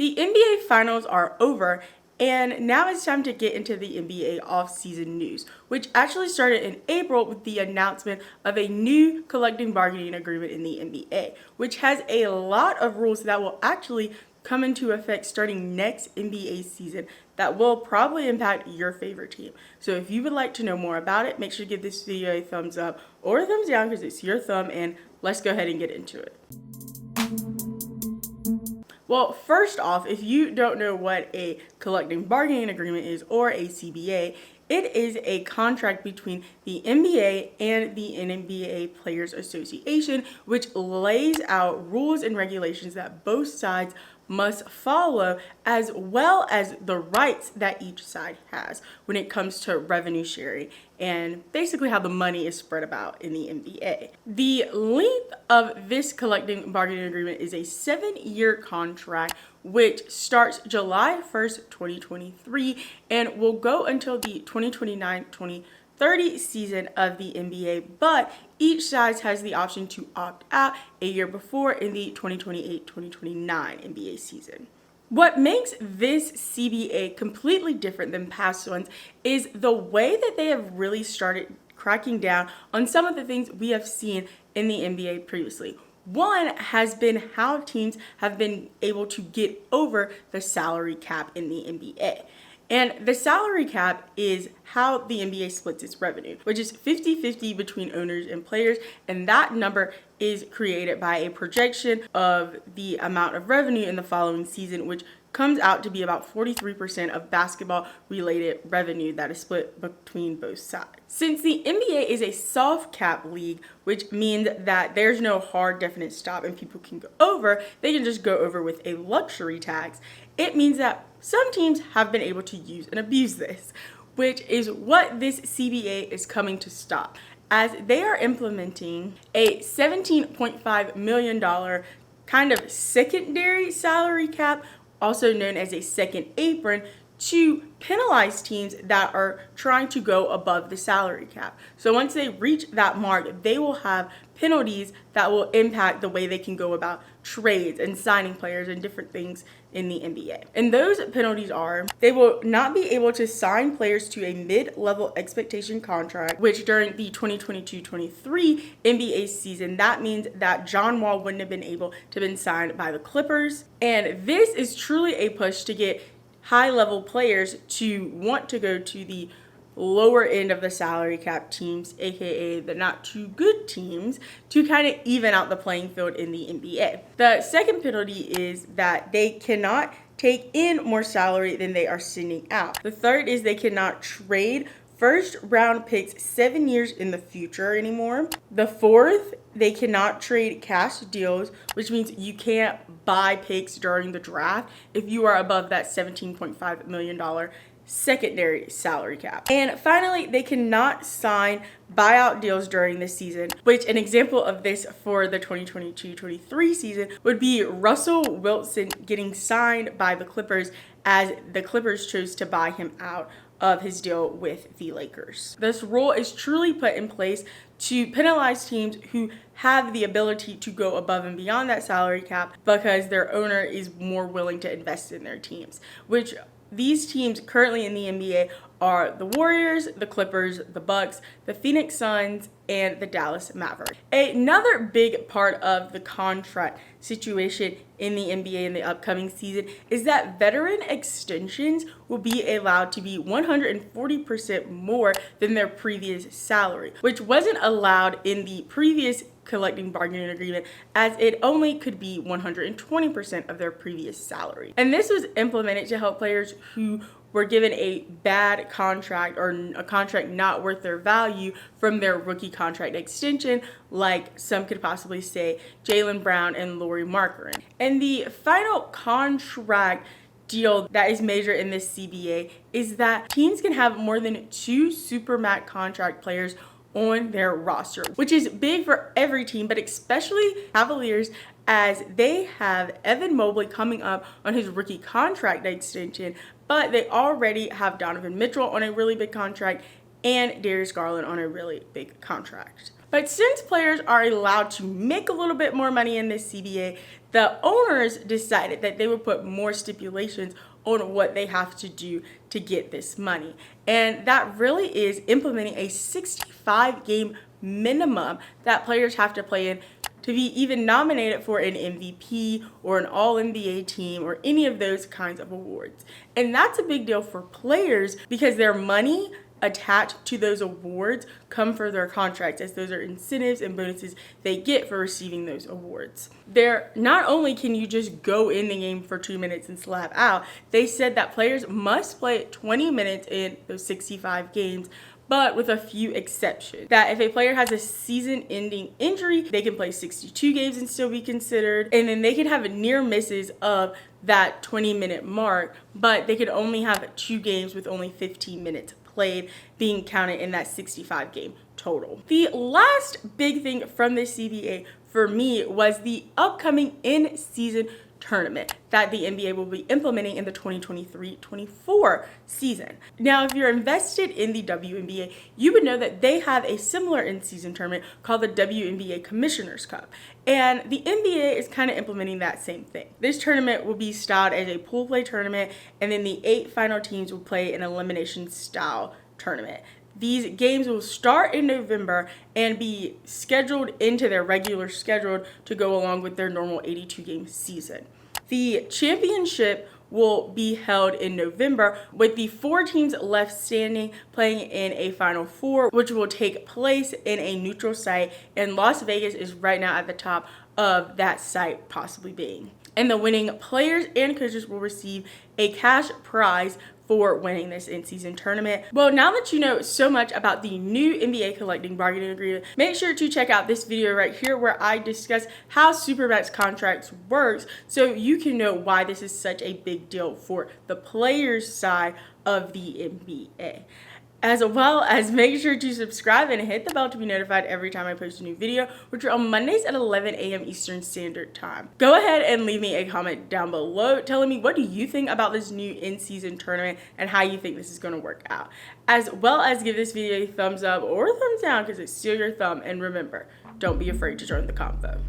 The NBA Finals are over, and now it's time to get into the NBA offseason news, which actually started in April with the announcement of a new collective bargaining agreement in the NBA, which has a lot of rules that will actually come into effect starting next NBA season that will probably impact your favorite team. So if you would like to know more about it, make sure to give this video a thumbs up or a thumbs down because it's your thumb, and let's go ahead and get into it. Well, first off, if you don't know what a collective bargaining agreement is, or a CBA, it is a contract between the NBA and the NBA Players Association, which lays out rules and regulations that both sides must follow, as well as the rights that each side has when it comes to revenue sharing and basically how the money is spread about in the NBA. The length of this collective bargaining agreement is a 7-year contract, which starts July 1st, 2023 and will go until the 2029-2030 season of the NBA, but each side has the option to opt out a year before in the 2028-2029 NBA season. What makes this CBA completely different than past ones is the way that they have really started cracking down on some of the things we have seen in the NBA previously. One has been how teams have been able to get over the salary cap in the NBA. And the salary cap is how the NBA splits its revenue, which is 50-50 between owners and players. And that number is created by a projection of the amount of revenue in the following season, which comes out to be about 43% of basketball related revenue that is split between both sides. Since the NBA is a soft cap league, which means that there's no hard definite stop and people can go over, they can just go over with a luxury tax. It means that some teams have been able to use and abuse this, which is what this CBA is coming to stop, as they are implementing a $17.5 million kind of secondary salary cap, also known as a second apron, to penalize teams that are trying to go above the salary cap. So once they reach that mark, they will have penalties that will impact the way they can go about trades and signing players and different things in the NBA. And those penalties are, they will not be able to sign players to a mid-level expectation contract, which during the 2022-23 NBA season, that means that John Wall wouldn't have been able to have been signed by the Clippers. And this is truly a push to get high-level players to want to go to the lower end of the salary cap teams, aka the not too good teams, to kind of even out the playing field in the NBA. The second penalty is that they cannot take in more salary than they are sending out. The third is they cannot trade first round picks 7 years in the future anymore. The fourth, they cannot trade cash deals, which means you can't buy picks during the draft if you are above that $17.5 million secondary salary cap. And finally, they cannot sign buyout deals during this season, which an example of this for the 2022-23 season would be Russell Wilson getting signed by the Clippers, as the Clippers chose to buy him out of his deal with the Lakers. This rule is truly put in place to penalize teams who have the ability to go above and beyond that salary cap because their owner is more willing to invest in their teams, which these teams currently in the NBA are the Warriors, the Clippers, the Bucks, the Phoenix Suns, and the Dallas Mavericks. Another big part of the contract situation in the NBA in the upcoming season is that veteran extensions will be allowed to be 140% more than their previous salary, which wasn't allowed in the previous collective bargaining agreement, as it only could be 120% of their previous salary. And this was implemented to help players who were given a bad contract or a contract not worth their value from their rookie contract extension, like some could possibly say Jaylen Brown and Lauri Markkanen. And the final contract deal that is measured in this CBA is that teams can have more than 2 supermax contract players on their roster, which is big for every team, but especially Cavaliers, as they have Evan Mobley coming up on his rookie contract extension, but they already have Donovan Mitchell on a really big contract and Darius Garland on a really big contract. But since players are allowed to make a little bit more money in this CBA, the owners decided that they would put more stipulations on what they have to do to get this money. And that really is implementing a 65-game minimum that players have to play in to be even nominated for an MVP or an All-NBA team or any of those kinds of awards. And that's a big deal for players because their money attached to those awards come for their contracts, as those are incentives and bonuses they get for receiving those awards. Not only can you just go in the game for 2 minutes and slap out, they said that players must play 20 minutes in those 65 games, but with a few exceptions. That if a player has a season-ending injury, they can play 62 games and still be considered, and then they can have near misses of that 20-minute mark, but they could only have 2 games with only 15 minutes played being counted in that 65 game total. The last big thing from the CBA for me was the upcoming in-season tournament that the NBA will be implementing in the 2023-24 season. Now, if you're invested in the WNBA, you would know that they have a similar in-season tournament called the WNBA Commissioner's Cup. And the NBA is kind of implementing that same thing. This tournament will be styled as a pool play tournament, and then the 8 final teams will play an elimination style tournament. These games will start in November and be scheduled into their regular schedule to go along with their normal 82-game season. The championship will be held in November, with the 4 teams left standing playing in a Final Four, which will take place in a neutral site, and Las Vegas is right now at the top of that site possibly being. And the winning players and coaches will receive a cash prize for winning this in-season tournament. Well, now that you know so much about the new NBA collective bargaining agreement, make sure to check out this video right here where I discuss how Supermax contracts works so you can know why this is such a big deal for the players' side of the NBA. As well as make sure to subscribe and hit the bell to be notified every time I post a new video, which are on Mondays at 11 a.m. Eastern Standard Time. Go ahead and leave me a comment down below telling me what do you think about this new in-season tournament and how you think this is going to work out. As well as give this video a thumbs up or a thumbs down because it's still your thumb. And remember, don't be afraid to join the convo.